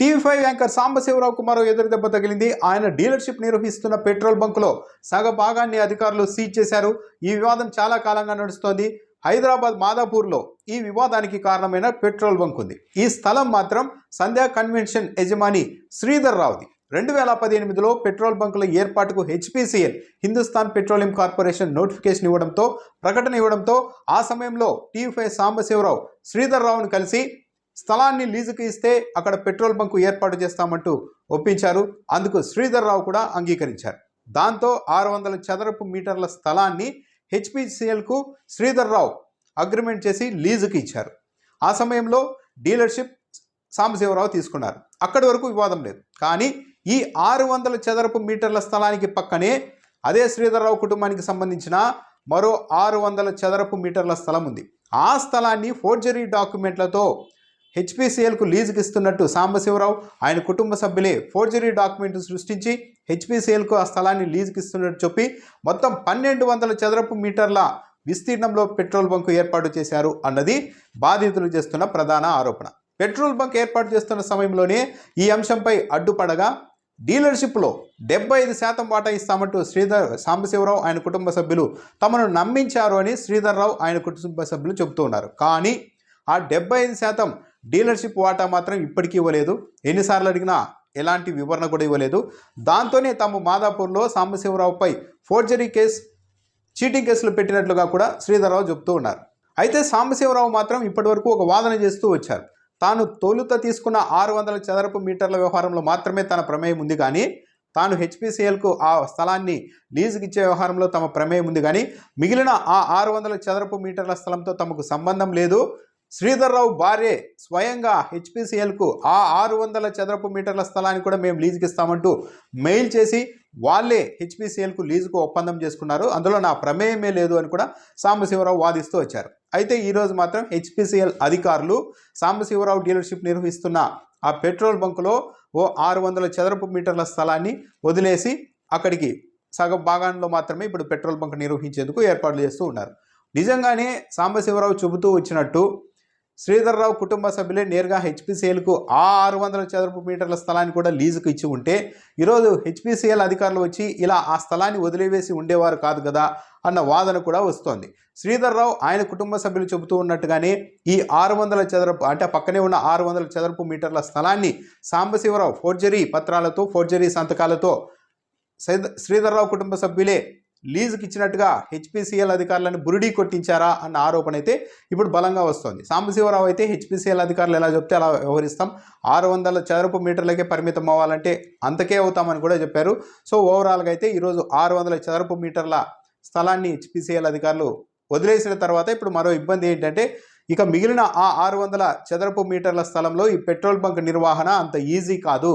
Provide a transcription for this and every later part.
TV5 anchor సాంబశివరావుకు మరో ఎదురు దెబ్బ తగిలింది. ఆయన డీలర్షిప్ నిర్వహిస్తున్న పెట్రోల్ బంకులో సగ భాగాన్ని అధికారులు సీజ్ చేశారు. ఈ వివాదం చాలా కాలంగా నడుస్తోంది. హైదరాబాద్ మాదాపూర్లో ఈ వివాదానికి కారణమైన పెట్రోల్ బంక్ ఉంది. ఈ స్థలం మాత్రం సంధ్యా కన్వెన్షన్ యజమాని శ్రీధర్ రావుది. 2018లో పెట్రోల్ బంకుల ఏర్పాటుకు HPCL Hindustan petroleum corporation notification ప్రకటన ఇవ్వడంతో ఆ సమయంలో టీవీ5 సాంబశివరావు శ్రీధర్ రావును కలిసి స్థలాన్ని లీజుకు ఇస్తే అక్కడ పెట్రోల్ బంకు ఏర్పాటు చేస్తామంటూ ఒప్పించారు. అందుకు శ్రీధర్ రావు కూడా అంగీకరించారు. దాంతో 600 చదరపు మీటర్ల స్థలాన్ని హెచ్పిసిఎల్కు శ్రీధర్ రావు అగ్రిమెంట్ చేసి లీజుకు ఇచ్చారు. ఆ సమయంలో డీలర్షిప్ సాంబశివరావు తీసుకున్నారు. అక్కడి వరకు వివాదం లేదు. కానీ ఈ 600 చదరపు మీటర్ల స్థలానికి పక్కనే అదే శ్రీధర్ రావు కుటుంబానికి సంబంధించిన మరో 600 చదరపు మీటర్ల స్థలం ఉంది. ఆ స్థలాన్ని ఫోర్జరీ డాక్యుమెంట్లతో హెచ్పిసిఎల్కు లీజుకి ఇస్తున్నట్టు సాంబశివరావు ఆయన కుటుంబ సభ్యులే ఫోర్జరీ డాక్యుమెంట్ సృష్టించి హెచ్పిసిఎల్కు ఆ స్థలాన్ని లీజుకి ఇస్తున్నట్టు చెప్పి మొత్తం 1200 చదరపు మీటర్ల విస్తీర్ణంలో పెట్రోల్ బంకు ఏర్పాటు చేశారు అన్నది బాధితులు చేస్తున్న ప్రధాన ఆరోపణ. పెట్రోల్ బంక్ ఏర్పాటు చేస్తున్న సమయంలోనే ఈ అంశంపై అడ్డుపడగా డీలర్షిప్లో 75% వాటా ఇస్తామంటూ సాంబశివరావు ఆయన కుటుంబ సభ్యులు తమను నమ్మించారు అని శ్రీధర్ రావు ఆయన కుటుంబ సభ్యులు చెబుతూ ఉన్నారు. కానీ ఆ 75% డీలర్షిప్ వాటా మాత్రం ఇప్పటికీ ఇవ్వలేదు. ఎన్నిసార్లు అడిగినా ఎలాంటి వివరణ కూడా ఇవ్వలేదు. దాంతోనే తాము మాదాపూర్లో సాంబశివరావుపై ఫోర్జరీ కేసు, చీటింగ్ కేసులు పెట్టినట్లుగా కూడా శ్రీధర్ రావు చెబుతూ ఉన్నారు. అయితే సాంబశివరావు మాత్రం ఇప్పటివరకు ఒక వాదన చేస్తూ వచ్చారు. తాను తొలుత తీసుకున్న 600 చదరపు మీటర్ల వ్యవహారంలో మాత్రమే తన ప్రమేయం ఉంది, కానీ తాను హెచ్పిసిఎల్కు ఆ స్థలాన్ని లీజుకి ఇచ్చే వ్యవహారంలో తమ ప్రమేయం ఉంది, కానీ మిగిలిన ఆ 600 చదరపు మీటర్ల స్థలంతో తమకు సంబంధం లేదు. శ్రీధర్ రావు భార్య స్వయంగా హెచ్పిసిఎల్కు ఆ 600 చదరపు మీటర్ల స్థలాన్ని కూడా మేము లీజుకి ఇస్తామంటూ మెయిల్ చేసి వాళ్ళే హెచ్పిసిఎల్కు లీజుకు ఒప్పందం చేసుకున్నారు. అందులో నా ప్రమేయమే లేదు అని కూడా సాంబశివరావు వాదిస్తూ వచ్చారు. అయితే ఈరోజు మాత్రం హెచ్పిసిఎల్ అధికారులు సాంబశివరావు డీలర్షిప్ నిర్వహిస్తున్న ఆ పెట్రోల్ బంకులో ఓ 600 చదరపు మీటర్ల స్థలాన్ని వదిలేసి అక్కడికి సగం భాగాల్లో మాత్రమే ఇప్పుడు పెట్రోల్ బంక్ నిర్వహించేందుకు ఏర్పాట్లు చేస్తూ ఉన్నారు. నిజంగానే సాంబశివరావు చెబుతూ వచ్చినట్టు శ్రీధర్ రావు కుటుంబ సభ్యులే నేరుగా హెచ్పిసిఎల్కు ఆ 600 చదరపు మీటర్ల స్థలాన్ని కూడా లీజుకు ఇచ్చి ఉంటే ఈరోజు హెచ్పిసిఎల్ అధికారులు వచ్చి ఇలా ఆ స్థలాన్ని వదిలివేసి ఉండేవారు కాదు కదా అన్న వాదన కూడా వస్తోంది. శ్రీధర్ రావు ఆయన కుటుంబ సభ్యులు చెబుతూ ఉన్నట్టుగానే ఈ 600 చదరపు అంటే పక్కనే ఉన్న 600 చదరపు మీటర్ల స్థలాన్ని సాంబశివరావు ఫోర్జరీ పత్రాలతో, ఫోర్జరీ సంతకాలతో శ్రీధర్ రావు కుటుంబ సభ్యులే లీజుకి ఇచ్చినట్టుగా హెచ్పిసిఎల్ అధికారులను బురిడీ కొట్టించారా అన్న ఆరోపణ అయితే ఇప్పుడు బలంగా వస్తోంది. సాంబశివరావు అయితే హెచ్పిసిఎల్ అధికారులు ఎలా చెప్తే అలా వ్యవహరిస్తాం, 600 చదరపు మీటర్లకే పరిమితం అవ్వాలంటే అంతకే అవుతామని కూడా చెప్పారు. సో ఓవరాల్గా అయితే ఈరోజు 600 చదరపు మీటర్ల స్థలాన్ని హెచ్పిసిఎల్ అధికారులు వదిలేసిన తర్వాత ఇప్పుడు మరో ఇబ్బంది ఏంటంటే ఇక మిగిలిన ఆ 600 చదరపు మీటర్ల స్థలంలో ఈ పెట్రోల్ బంక్ నిర్వహణ అంత ఈజీ కాదు.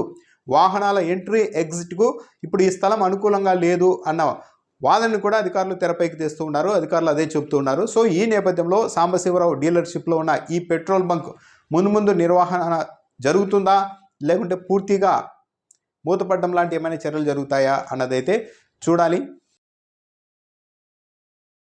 వాహనాల ఎంట్రీ ఎగ్జిట్కు ఇప్పుడు ఈ స్థలం అనుకూలంగా లేదు అన్న వాదనను కూడా అధికారులు తెరపైకి తెస్తూ ఉన్నారు. అధికారులు అదే చెబుతూ ఉన్నారు. సో ఈ నేపథ్యంలో సాంబశివరావు డీలర్షిప్లో ఉన్న ఈ పెట్రోల్ బంక్ ముందు నిర్వహణ జరుగుతుందా, లేకుంటే పూర్తిగా మూతపడడం లాంటి ఏమైనా చర్యలు జరుగుతాయా అన్నదైతే చూడాలి.